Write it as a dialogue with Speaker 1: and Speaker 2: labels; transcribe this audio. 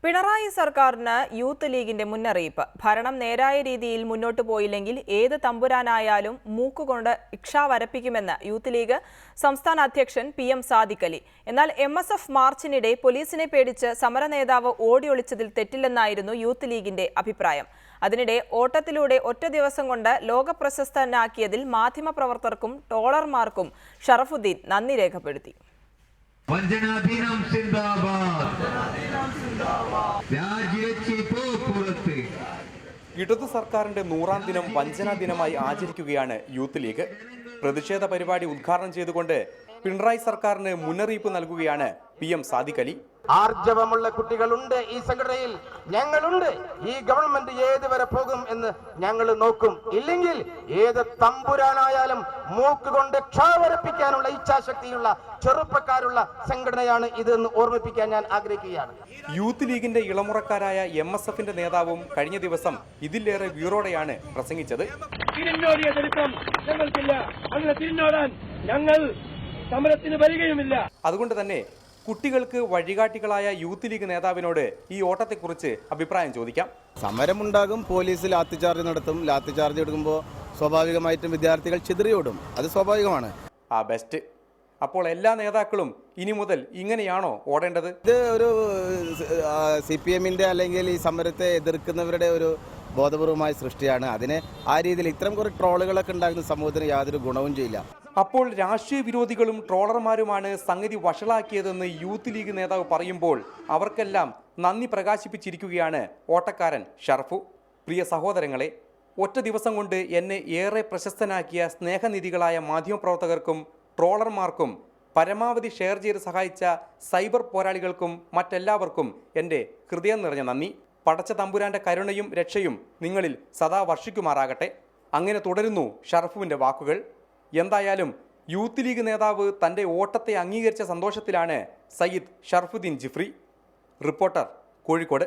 Speaker 1: പിണറായി സർക്കാരിന് യൂത്ത് ലീഗിന്റെ മുന്നറിയിപ്പ്. ഭരണം നേരായ രീതിയിൽ മുന്നോട്ടു പോയില്ലെങ്കിൽ ഏത് തമ്പുരാനായാലും മൂക്കുകൊണ്ട് ഇക്ഷ വരപ്പിക്കുമെന്ന് യൂത്ത് ലീഗ് സംസ്ഥാന അധ്യക്ഷൻ PM സാദിഖ് അലി. എന്നാൽ MSF മാർച്ചിനിടെ പോലീസിനെ പേടിച്ച് സമരനേതാവ് ഓടിയൊളിച്ചതിൽ തെറ്റില്ലെന്നായിരുന്നു യൂത്ത് ലീഗിന്റെ അഭിപ്രായം. അതിനിടെ ഓട്ടത്തിലൂടെ ഒറ്റ ദിവസം കൊണ്ട് ലോകപ്രശസ്തനാക്കിയതിൽ മാധ്യമപ്രവർത്തകർക്കും ട്രോളർമാർക്കും ഷറഫുദ്ദീൻ നന്ദി രേഖപ്പെടുത്തി.
Speaker 2: ഇടതു സർക്കാരിന്റെ 100ാം ദിനം വഞ്ചനാ ദിനമായി ആചരിക്കുകയാണ് യൂത്ത് ലീഗ്. പ്രതിഷേധ പരിപാടി ഉദ്ഘാടനം ചെയ്തുകൊണ്ട് പിണറായി സർക്കാരിന് മുന്നറിയിപ്പ് നൽകുകയാണ് PM സാദിഖ് അലി.
Speaker 3: ആർജവമുള്ള കുട്ടികളുണ്ട് ഈ സംഘടനയിൽ, ഞങ്ങളുണ്ട്. ഈ ഗവൺമെന്റ് ഏതുവരെ പോകും എന്ന് ഞങ്ങൾ നോക്കും. ഇല്ലെങ്കിൽ ഏത് തമ്പുരാനായാലും മൂക്കുകൊണ്ട് ക്ഷാവരപ്പിക്കാനുള്ള ഇച്ഛാശക്തിയുള്ള ചെറുപ്പക്കാരുള്ള സംഘടനയാണ് ഇതെന്ന് ഓർമ്മിപ്പിക്കാൻ ഞാൻ ആഗ്രഹിക്കുകയാണ്.
Speaker 2: യൂത്ത് ലീഗിന്റെ ഇളമുറക്കാരായ MSFന്റെ നേതാവും കഴിഞ്ഞ ദിവസം ഇതിലേറെ വീറോടെയാണ് പ്രസംഗിച്ചത്.
Speaker 4: ഞങ്ങൾ സമരത്തിന് വരികയുമില്ല.
Speaker 2: അതുകൊണ്ട് തന്നെ കുട്ടികൾക്ക് വഴികാട്ടികളായ യൂത്ത് ലീഗ് നേതാവിനോട് ഈ ഓട്ടത്തെക്കുറിച്ച് അഭിപ്രായം ചോദിക്കാം.
Speaker 5: സമരമുണ്ടാകും, പോലീസ് ലാത്തിചാർജ് നടത്തും. ലാത്തിചാർജ് എടുക്കുമ്പോൾ സ്വാഭാവികമായിട്ടും വിദ്യാർത്ഥികൾ ചിതറിയോടും, അത് സ്വാഭാവികമാണ്.
Speaker 2: ബെസ്റ്റ്. അപ്പോൾ എല്ലാ നേതാക്കളും ഇനി മുതൽ ഇങ്ങനെയാണോ ഓടേണ്ടത്?
Speaker 5: ഇത് ഒരു CPMന്റെ അല്ലെങ്കിൽ ഈ സമരത്തെ എതിർക്കുന്നവരുടെ ഒരു ബോധപൂർവമായ സൃഷ്ടിയാണ്. അതിന് ആ രീതിയിൽ ഇത്തരം കുറെ ട്രോളുകളൊക്കെ ഉണ്ടാകുന്ന സമൂഹത്തിന് യാതൊരു ഗുണവും ചെയ്യില്ല.
Speaker 2: അപ്പോൾ രാഷ്ട്രീയ വിരോധികളും ട്രോളർമാരുമാണ് സംഗതി വഷളാക്കിയതെന്ന് യൂത്ത് ലീഗ് നേതാവ് പറയുമ്പോൾ അവർക്കെല്ലാം നന്ദി പ്രകാശിപ്പിച്ചിരിക്കുകയാണ് ഓട്ടക്കാരൻ ഷറഫു. പ്രിയ സഹോദരങ്ങളെ, ഒറ്റ ദിവസം കൊണ്ട് എന്നെ ഏറെ പ്രശസ്തനാക്കിയ സ്നേഹനിധികളായ മാധ്യമപ്രവർത്തകർക്കും ട്രോളർമാർക്കും പരമാവധി ഷെയർ ചെയ്ത് സഹായിച്ച സൈബർ പോരാളികൾക്കും മറ്റെല്ലാവർക്കും എൻ്റെ ഹൃദയം നിറഞ്ഞ നന്ദി. പടച്ച തമ്പുരാന്റെ കരുണയും രക്ഷയും നിങ്ങളിൽ സദാ വർഷിക്കുമാറാകട്ടെ. അങ്ങനെ തുടരുന്നു ഷറഫുവിൻ്റെ വാക്കുകൾ. എന്തായാലും യൂത്ത് ലീഗ് നേതാവ് തൻ്റെ ഓട്ടത്തെ അംഗീകരിച്ച സന്തോഷത്തിലാണ് സയ്യിദ് ഷറഫുദ്ദീൻ ജിഫ്രി. റിപ്പോർട്ടർ, കോഴിക്കോട്.